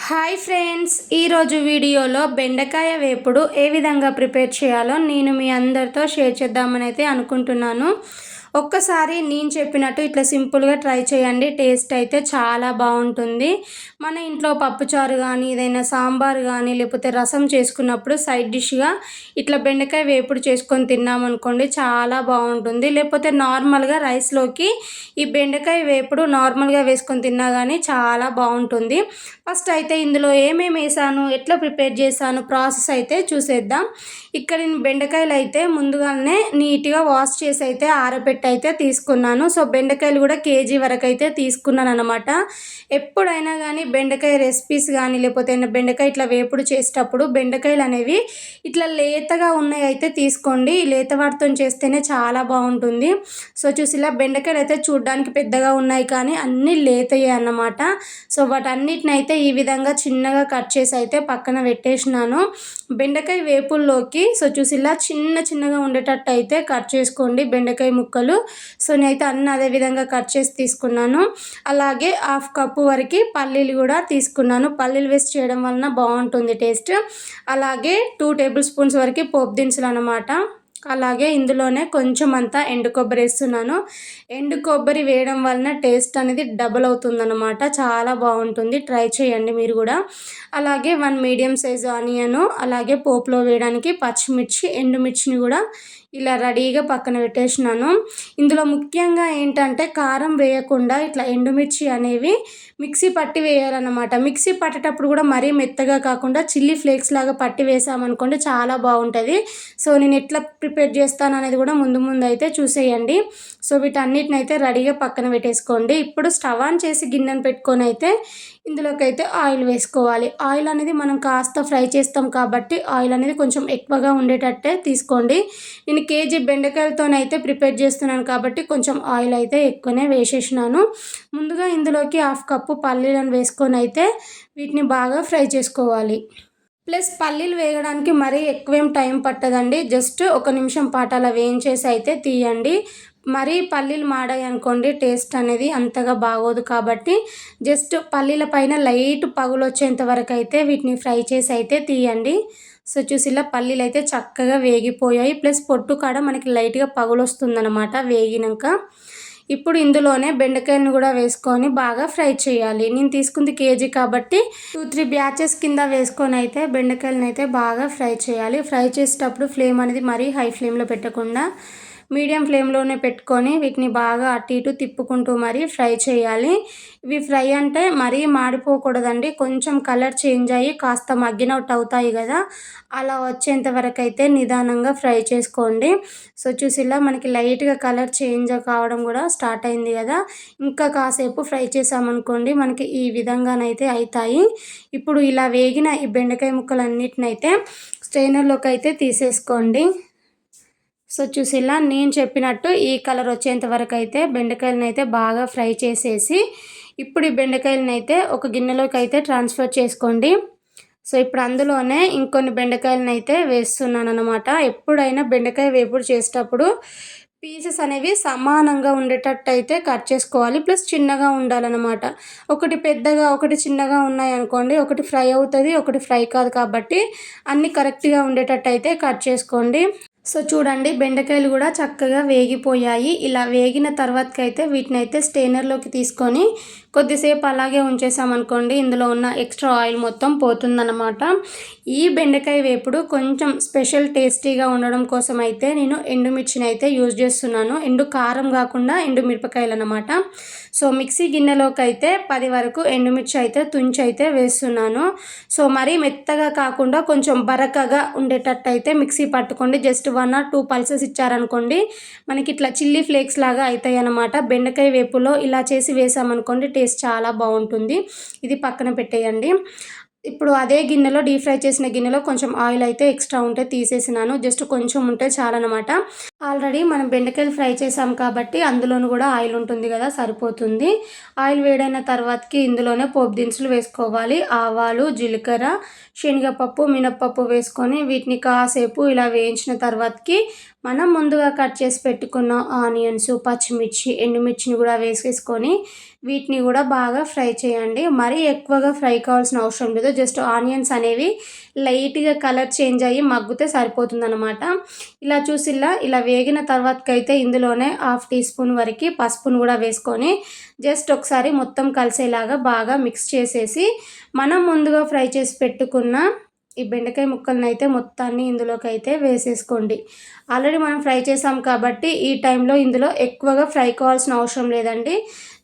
Hi friends, ఈరోజు వీడియోలో బెండకాయ వేపుడు ఏ విధంగా ప్రిపేర్ చేయాలో నేను మీ అందరితో షేర్ చేద్దామని అయితే అనుకుంటున్నాను. ఒక్కసారి నేను చెప్పినట్టు ఇట్లా సింపుల్గా ట్రై చేయండి. టేస్ట్ అయితే చాలా బాగుంటుంది. మన ఇంట్లో పప్పుచారు కానీ ఏదైనా సాంబార్ కానీ లేకపోతే రసం చేసుకున్నప్పుడు సైడ్ డిష్గా ఇట్లా బెండకాయ వేపుడు చేసుకొని తిన్నామనుకోండి చాలా బాగుంటుంది. లేకపోతే నార్మల్గా రైస్లోకి ఈ బెండకాయ వేపుడు నార్మల్గా వేసుకొని తిన్నా కానీ చాలా బాగుంటుంది. ఫస్ట్ అయితే ఇందులో ఏమేమి వేసాను, ఎట్లా ప్రిపేర్ చేశాను ప్రాసెస్ అయితే చూసేద్దాం. ఇక్కడ నేను బెండకాయలు అయితే ముందుగానే నీట్గా వాష్ చేసి అయితే ఆరబెట్టి అయితే తీసుకున్నాను. సో బెండకాయలు కూడా కేజీ వరకు అయితే తీసుకున్నాను అనమాట. ఎప్పుడైనా కానీ బెండకాయ రెసిపీస్ కానీ లేకపోతే బెండకాయ ఇట్లా వేపుడు చేసేటప్పుడు బెండకాయలు అనేవి ఇట్లా లేతగా ఉన్నాయి అయితే తీసుకోండి. లేత వాటితో చేస్తేనే చాలా బాగుంటుంది. సో చూసిలా బెండకాయలు అయితే చూడడానికి పెద్దగా ఉన్నాయి కానీ అన్నీ లేతయ్యాయి అన్నమాట. సో వాటన్నిటిని అయితే ఈ విధంగా చిన్నగా కట్ చేసి అయితే పక్కన పెట్టేసినాను. బెండకాయ వేపుల్లోకి సో చూసిలా చిన్నగా ఉండేటట్టు అయితే కట్ చేసుకోండి బెండకాయ ముక్కలు. సో నేనైతే అన్నీ అదే విధంగా కట్ చేసి తీసుకున్నాను. అలాగే 1/2 కప్పు వరకు పల్లీలు కూడా తీసుకున్నాను. పల్లీలు వేసి చేయడం వలన బాగుంటుంది టేస్ట్. అలాగే 2 టేబుల్ స్పూన్స్ వరకు పోపు దినుసులు అన్నమాట. అలాగే ఇందులోనే కొంచెం అంతా ఎండు కొబ్బరి వేస్తున్నాను. ఎండు కొబ్బరి వేయడం వలన టేస్ట్ అనేది డబుల్ అవుతుందన్నమాట. చాలా బాగుంటుంది, ట్రై చేయండి మీరు కూడా. అలాగే 1 మీడియం సైజు ఆనియను, అలాగే పోపులో వేయడానికి పచ్చిమిర్చి, ఎండుమిర్చిని కూడా ఇలా రెడీగా పక్కన పెట్టేసినాను. ఇందులో ముఖ్యంగా ఏంటంటే కారం వేయకుండా ఇట్లా ఎండుమిర్చి అనేవి మిక్సీ పట్టి వేయాలన్నమాట. మిక్సీ పట్టేటప్పుడు కూడా మరీ మెత్తగా కాకుండా చిల్లీ ఫ్లేక్స్ లాగా పట్టి వేసామనుకోండి చాలా బాగుంటుంది. సో నేను ఎట్లా ప్రిపేర్ చేస్తాను అనేది కూడా ముందు అయితే చూసేయండి. సో వీటన్నిటిని అయితే రెడీగా పక్కన పెట్టేసుకోండి. ఇప్పుడు స్టవ్ ఆన్ చేసి గిన్నెను పెట్టుకొని అయితే ఇందులోకి అయితే ఆయిల్ వేసుకోవాలి. ఆయిల్ అనేది మనం కాస్త ఫ్రై చేస్తాం కాబట్టి ఆయిల్ అనేది కొంచెం ఎక్కువగా ఉండేటట్టే తీసుకోండి. నేను కేజీ బెండకాయలతోనైతే ప్రిపేర్ చేస్తున్నాను కాబట్టి కొంచెం ఆయిల్ అయితే ఎక్కువనే వేసేసినాను. ముందుగా ఇందులోకి 1/2 కప్పు పల్లీలను వేసుకొని అయితే వీటిని బాగా ఫ్రై చేసుకోవాలి. ప్లస్ పల్లీలు వేయడానికి మరీ ఎక్కువేం టైం పట్టదండి. జస్ట్ 1 నిమిషం పాటు అలా వేయించేసి అయితే తీయండి. మరీ పల్లీలు మాడాయి అనుకోండి టేస్ట్ అనేది అంతగా బాగోదు. కాబట్టి జస్ట్ పల్లీల పైన లైట్ పగులు వచ్చేంత వరకు అయితే వీటిని ఫ్రై చేసి అయితే తీయండి. సో చూసిలా పల్లీలు అయితే చక్కగా వేగిపోయాయి. ప్లస్ పొట్టు కాడ మనకి లైట్గా పగులు వస్తుందన్నమాట వేగినాక. ఇప్పుడు ఇందులోనే బెండకాయలను కూడా వేసుకొని బాగా ఫ్రై చేయాలి. నేను తీసుకుంది కేజీ కాబట్టి 2-3 బ్యాచెస్ కింద వేసుకొని అయితే బెండకాయలను అయితే బాగా ఫ్రై చేయాలి. ఫ్రై చేసేటప్పుడు ఫ్లేమ్ అనేది మరీ హై ఫ్లేమ్లో పెట్టకుండా మీడియం ఫ్లేమ్లోనే పెట్టుకొని వీటిని బాగా అటు ఇటు తిప్పుకుంటూ మరీ ఫ్రై చేయాలి. ఇవి ఫ్రై అంటే మరీ మాడిపోకూడదండి. కొంచెం కలర్ చేంజ్ అయ్యి కాస్త మగ్గినట్టు అవుతాయి కదా, అలా వచ్చేంత వరకు అయితే నిదానంగా ఫ్రై చేసుకోండి. సో చూసిలా మనకి లైట్గా కలర్ చేంజ్ కావడం కూడా స్టార్ట్ అయింది కదా, ఇంకా కాసేపు ఫ్రై చేసామనుకోండి మనకి ఈ విధంగానైతే అవుతాయి. ఇప్పుడు ఇలా వేగిన ఈ బెండకాయ ముక్కలన్నిటినైతే స్ట్రైనర్లోకి అయితే తీసేసుకోండి. సో చూసిలా నేను చెప్పినట్టు ఈ కలర్ వచ్చేంత వరకు అయితే బెండకాయలను అయితే బాగా ఫ్రై చేసేసి ఇప్పుడు ఈ బెండకాయలను అయితే ఒక గిన్నెలోకి అయితే ట్రాన్స్ఫర్ చేసుకోండి. సో ఇప్పుడు అందులోనే ఇంకొన్ని బెండకాయలను అయితే వేస్తున్నాను అనమాట. ఎప్పుడైనా బెండకాయ వేపుడు చేసేటప్పుడు పీసెస్ అనేవి సమానంగా ఉండేటట్టు అయితే కట్ చేసుకోవాలి. ప్లస్ చిన్నగా ఉండాలన్నమాట. ఒకటి పెద్దగా ఒకటి చిన్నగా ఉన్నాయనుకోండి, ఒకటి ఫ్రై అవుతుంది, ఒకటి ఫ్రై కాదు. కాబట్టి అన్నీ కరెక్ట్గా ఉండేటట్టు అయితే కట్ చేసుకోండి. సో చూడండి బెండకాయలు కూడా చక్కగా వేగిపోయాయి. ఇలా వేగిన తర్వాతకైతే వీటిని అయితే స్టెయినర్లోకి తీసుకొని కొద్దిసేపు అలాగే ఉంచేసామనుకోండి ఇందులో ఉన్న ఎక్స్ట్రా ఆయిల్ మొత్తం పోతుందన్నమాట. ఈ బెండకాయ వేపుడు కొంచెం స్పెషల్ టేస్టీగా ఉండడం కోసం అయితే నేను ఎండుమిర్చిని అయితే యూజ్ చేస్తున్నాను. ఎండు కారం కాకుండా ఎండు మిరపకాయలు అన్నమాట. సో మిక్సీ గిన్నెలోకి అయితే 10 వరకు ఎండుమిర్చి అయితే తుంచి అయితే వేస్తున్నాను. సో మరీ మెత్తగా కాకుండా కొంచెం బరకగా ఉండేటట్టు అయితే మిక్సీ పట్టుకోండి. జస్ట్ 1 or 2 పల్సెస్ ఇచ్చారనుకోండి మనకి ఇట్లా చిల్లీ ఫ్లేక్స్ లాగా అవుతాయి అన్నమాట. బెండకాయ వేపులో ఇలా చేసి వేసామనుకోండి టేస్ట్ చాలా బాగుంటుంది. ఇది పక్కన పెట్టేయండి. ఇప్పుడు అదే గిన్నెలో డీప్ ఫ్రై చేసిన గిన్నెలో కొంచెం ఆయిల్ అయితే ఎక్స్ట్రా ఉంటే తీసేసినాను. జస్ట్ కొంచెం ఉంటే చాలన్నమాట. ఆల్రెడీ మనం బెండకాయలు ఫ్రై చేసాం కాబట్టి అందులోనూ కూడా ఆయిల్ ఉంటుంది కదా, సరిపోతుంది. ఆయిల్ వేడైన తర్వాతకి ఇందులోనే పోపు దినుసులు వేసుకోవాలి. ఆవాలు, జీలకర్ర, శనగపప్పు, మినప్పప్పు వేసుకొని వీటిని కాసేపు ఇలా వేయించిన తర్వాతకి మనం ముందుగా కట్ చేసి పెట్టుకున్న ఆనియన్స్, పచ్చిమిర్చి, ఎండుమిర్చిని కూడా వేసేసుకొని వీటిని కూడా బాగా ఫ్రై చేయండి. మరీ ఎక్కువగా ఫ్రై కావాల్సిన అవసరం లేదు. జస్ట్ ఆనియన్స్ అనేవి లైట్గా కలర్ చేంజ్ అయ్యి మగ్గితే సరిపోతుందన్నమాట. ఇలా వేగిన తర్వాతకైతే ఇందులోనే 1/2 టీ స్పూన్ వరకు పసుపును కూడా వేసుకొని జస్ట్ ఒకసారి మొత్తం కలిసేలాగా బాగా మిక్స్ చేసేసి మనం ముందుగా ఫ్రై చేసి పెట్టుకున్న ఈ బెండకాయ ముక్కలను అయితే మొత్తాన్ని ఇందులోకి అయితే వేసేసుకోండి. ఆల్రెడీ మనం ఫ్రై చేసాం కాబట్టి ఈ టైంలో ఇందులో ఎక్కువగా ఫ్రై కావాల్సిన అవసరం లేదండి.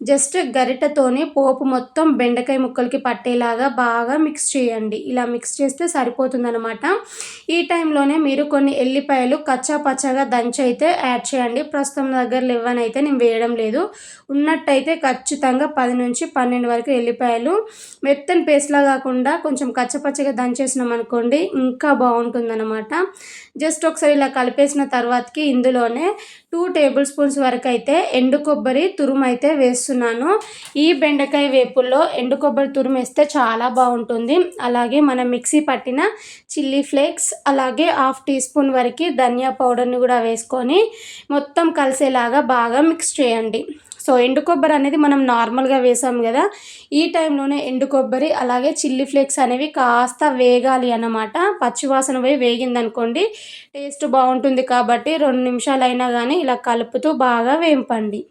జస్ట్ గరిటెతోని పోపు మొత్తం బెండకాయ ముక్కలకి పట్టేలాగా బాగా మిక్స్ చేయండి. ఇలా మిక్స్ చేస్తే సరిపోతుందన్నమాట. ఈ టైంలోనే మీరు కొన్ని ఎల్లిపాయలు కచ్చా పచ్చాగా దంచి అయితే యాడ్ చేయండి. ప్రస్తుతం నా దగ్గర లేవనైతే నేను వేయడం లేదు. ఉన్నట్టయితే ఖచ్చితంగా 10 నుంచి 12 వరకు ఎల్లిపాయలు మెత్తని పేస్ట్లా కాకుండా కొంచెం కచ్చపచ్చగా దంచేసినాం అనుకోండి ఇంకా బాగుంటుందన్నమాట. జస్ట్ ఒకసారి ఇలా కలిపేసిన తర్వాతకి ఇందులోనే 2 టేబుల్ స్పూన్స్ వరకు అయితే ఎండు కొబ్బరి తురుము అయితే వేస్తున్నాను. ఈ బెండకాయ వేపుల్లో ఎండు కొబ్బరి తురుము వేస్తే చాలా బాగుంటుంది. అలాగే మనం మిక్సీ పట్టిన చిల్లీ ఫ్లేక్స్, అలాగే 1/2 టీ స్పూన్ వరకు ధనియా పౌడర్ని కూడా వేసుకొని మొత్తం కలిసేలాగా బాగా మిక్స్ చేయండి. సో ఎండు కొబ్బరి అనేది మనం నార్మల్గా వేసాం కదా, ఈ టైంలోనే ఎండు కొబ్బరి అలాగే చిల్లీ ఫ్లేక్స్ అనేవి కాస్త వేగాలి అన్నమాట. పచ్చివాసన పోయి వేగిందనుకోండి టేస్ట్ బాగుంటుంది. కాబట్టి 2 నిమిషాలైనా కానీ ఇలా కలుపుతూ బాగా వేంపండి.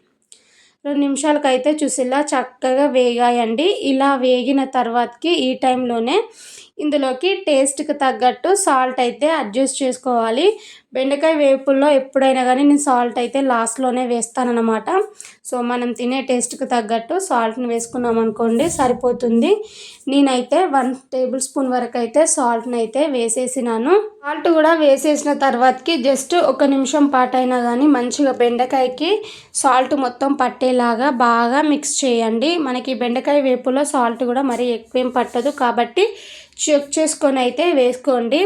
2 నిమిషాలకైతే ఇలా చక్కగా వేగాయండి. ఇలా వేగిన తర్వాతకి ఈ టైంలోనే ఇందులోకి టేస్ట్కి తగ్గట్టు సాల్ట్ అయితే అడ్జస్ట్ చేసుకోవాలి. బెండకాయ వేపుల్లో ఎప్పుడైనా కానీ నేను సాల్ట్ అయితే లాస్ట్లోనే వేస్తానన్నమాట. సో మనం తినే టేస్ట్కి తగ్గట్టు సాల్ట్ని వేసుకున్నాం అనుకోండి సరిపోతుంది. నేనైతే 1 టేబుల్ స్పూన్ వరకు అయితే సాల్ట్ని అయితే వేసేసినాను. సాల్ట్ కూడా వేసేసిన తర్వాతకి జస్ట్ 1 నిమిషం పాటైనా కానీ మంచిగా బెండకాయకి సాల్ట్ మొత్తం పట్టేలాగా బాగా మిక్స్ చేయండి. మనకి బెండకాయ వేపులో సాల్ట్ కూడా మరీ ఎక్కువేం పట్టదు కాబట్టి చెక్ చేసుకొని అయితే వేసుకోండి.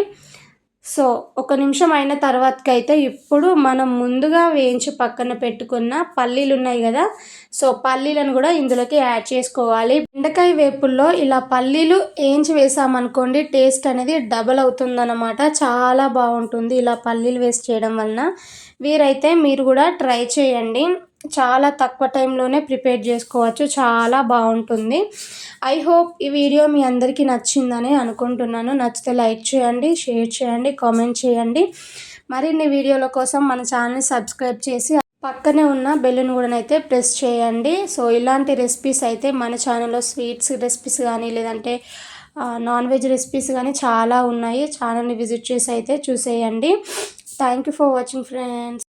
సో 1 నిమిషం అయిన తర్వాతకైతే ఇప్పుడు మనం ముందుగా వేయించి పక్కన పెట్టుకున్న పల్లీలు ఉన్నాయి కదా, సో పల్లీలను కూడా ఇందులోకి యాడ్ చేసుకోవాలి. బెండకాయ వేపుల్లో ఇలా పల్లీలు వేయించి వేసామనుకోండి టేస్ట్ అనేది డబల్ అవుతుందన్నమాట. చాలా బాగుంటుంది ఇలా పల్లీలు వేసి చేయడం వలన. మీరు కూడా ట్రై చేయండి. చాలా తక్కువ టైంలోనే ప్రిపేర్ చేసుకోవచ్చు. చాలా బాగుంటుంది. ఐ హోప్ ఈ వీడియో మీ అందరికీ నచ్చిందని అనుకుంటున్నాను. నచ్చితే లైక్ చేయండి, షేర్ చేయండి, కామెంట్ చేయండి. మరిన్ని వీడియోల కోసం మన ఛానల్ని సబ్స్క్రైబ్ చేసి పక్కనే ఉన్న బెల్లును కూడా అయితే ప్రెస్ చేయండి. సో ఇలాంటి రెసిపీస్ అయితే మన ఛానల్లో స్వీట్స్ రెసిపీస్ కానీ లేదంటే నాన్ వెజ్ రెసిపీస్ కానీ చాలా ఉన్నాయి. ఛానల్ని విజిట్ చేసి అయితే చూసేయండి. Thank you for watching friends.